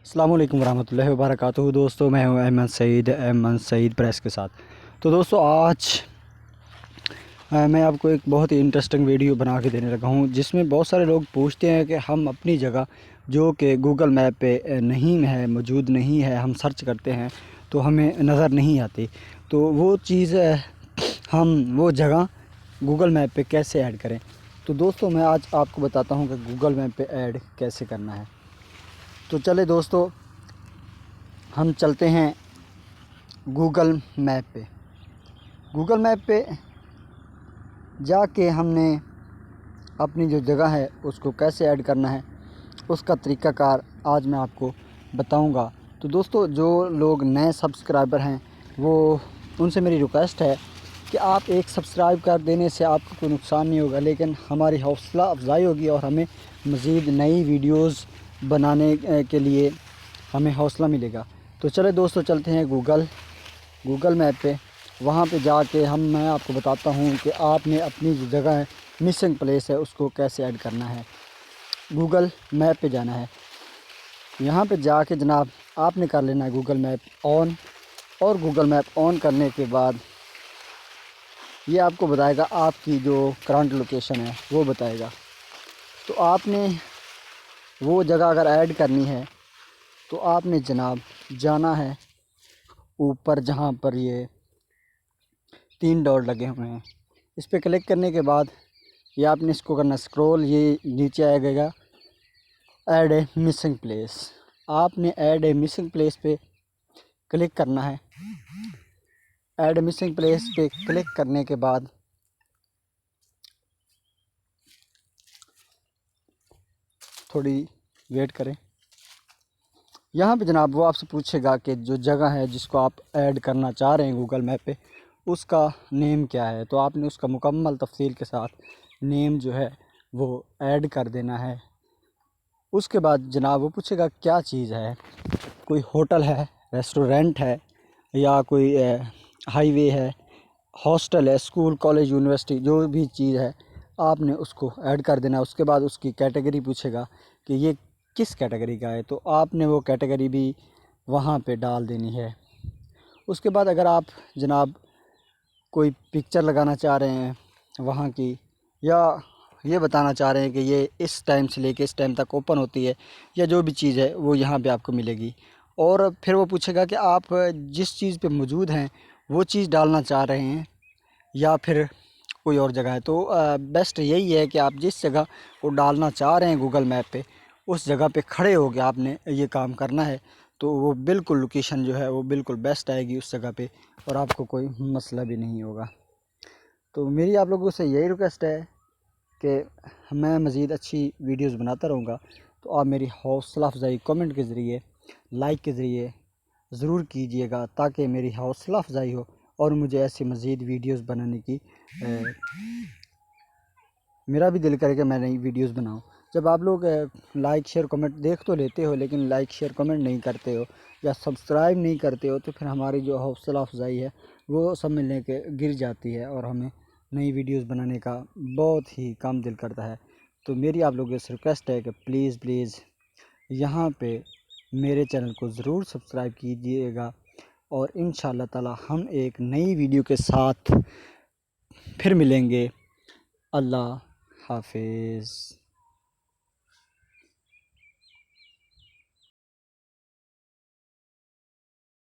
अस्सलाम वालेकुम रहमतुल्लाहि व बरकातुहू। दोस्तों, मैं हूं अहमद सईद प्रेस के साथ। तो दोस्तों, आज मैं आपको एक बहुत ही इंटरेस्टिंग वीडियो बना के देने लगा हूं, जिसमें बहुत सारे लोग पूछते हैं कि हम अपनी जगह जो कि गूगल मैप पे नहीं है, मौजूद नहीं है, हम सर्च करते हैं तो हमें नज़र नहीं आती। तो वो चीज़ हम वो जगह गूगल मैप पे कैसे ऐड करें। तो दोस्तों, मैं आज आपको बताता हूं कि गूगल मैप पे ऐड कैसे करना है। तो चले दोस्तों, हम चलते हैं गूगल मैप पे। गूगल मैप पे जाके हमने अपनी जो जगह है उसको कैसे ऐड करना है, उसका तरीक़ाकार आज मैं आपको बताऊंगा। तो दोस्तों, जो लोग नए सब्सक्राइबर हैं वो उनसे मेरी रिक्वेस्ट है कि आप एक सब्सक्राइब कर देने से आपको कोई नुकसान नहीं होगा, लेकिन हमारी हौसला अफजाई होगी और हमें मज़ीद नई वीडियोस बनाने के लिए हमें हौसला मिलेगा। तो चले दोस्तों, चलते हैं गूगल मैप पे। वहाँ पे जाके मैं आपको बताता हूँ कि आपने अपनी जो जगह है, मिसिंग प्लेस है, उसको कैसे ऐड करना है। गूगल मैप पे जाना है। यहाँ पे जाके जनाब आपने कर लेना है गूगल मैप ऑन। और गूगल मैप ऑन करने के बाद ये आपको बताएगा आपकी जो करंट लोकेशन है वो बताएगा। तो आपने वो जगह अगर ऐड करनी है तो आपने जनाब जाना है ऊपर, जहाँ पर ये 3 डॉट लगे हुए हैं, इस पर क्लिक करने के बाद ये आपने इसको करना स्क्रॉल, ये नीचे आएगा ऐड ए मिसिंग प्लेस। आपने ऐड ए मिसिंग प्लेस पे क्लिक करना है। ऐड मिसिंग प्लेस पे क्लिक करने के बाद थोड़ी वेट करें। यहाँ पे जनाब वो आपसे पूछेगा कि जो जगह है जिसको आप ऐड करना चाह रहे हैं गूगल मैप पे, उसका नेम क्या है। तो आपने उसका मुकम्मल तफसील के साथ नेम जो है वो ऐड कर देना है। उसके बाद जनाब वो पूछेगा क्या चीज़ है, कोई होटल है, रेस्टोरेंट है, या कोई हाईवे है, हॉस्टल है, स्कूल, कॉलेज, यूनिवर्सिटी, जो भी चीज़ है आपने उसको ऐड कर देना। उसके बाद उसकी कैटेगरी पूछेगा कि ये किस कैटेगरी का है, तो आपने वो कैटेगरी भी वहाँ पे डाल देनी है। उसके बाद अगर आप जनाब कोई पिक्चर लगाना चाह रहे हैं वहाँ की, या ये बताना चाह रहे हैं कि ये इस टाइम से लेके इस टाइम तक ओपन होती है, या जो भी चीज़ है वो यहाँ पे आपको मिलेगी। और फिर वो पूछेगा कि आप जिस चीज़ पे मौजूद हैं वो चीज़ डालना चाह रहे हैं या फिर कोई और जगह है। तो बेस्ट यही है कि आप जिस जगह को डालना चाह रहे हैं गूगल मैप पे, उस जगह पे खड़े हो के आपने ये काम करना है। तो वो बिल्कुल लोकेशन जो है वो बिल्कुल बेस्ट आएगी उस जगह पे, और आपको कोई मसला भी नहीं होगा। तो मेरी आप लोगों से यही रिक्वेस्ट है कि मैं मज़ीद अच्छी वीडियोस बनाता रहूँगा। तो आप मेरी हौसला अफजाई कमेंट के ज़रिए, लाइक के ज़रिए ज़रूर कीजिएगा, ताकि मेरी हौसला अफजाई हो और मुझे ऐसी मज़ीद वीडियोस बनाने की मेरा भी दिल करे कि मैं नई वीडियोस बनाऊं। जब आप लोग लाइक शेयर कमेंट देख तो लेते हो, लेकिन लाइक शेयर कमेंट नहीं करते हो या सब्सक्राइब नहीं करते हो, तो फिर हमारी जो हौसला अफजाई है वो सब मिलने के गिर जाती है और हमें नई वीडियोस बनाने का बहुत ही कम दिल करता है। तो मेरी आप लोगों से रिक्वेस्ट है कि प्लीज़ यहाँ पे मेरे चैनल को ज़रूर सब्सक्राइब कीजिएगा, और इंशाअल्लाह ताला हम एक नई वीडियो के साथ फिर मिलेंगे। अल्लाह हाफिज़।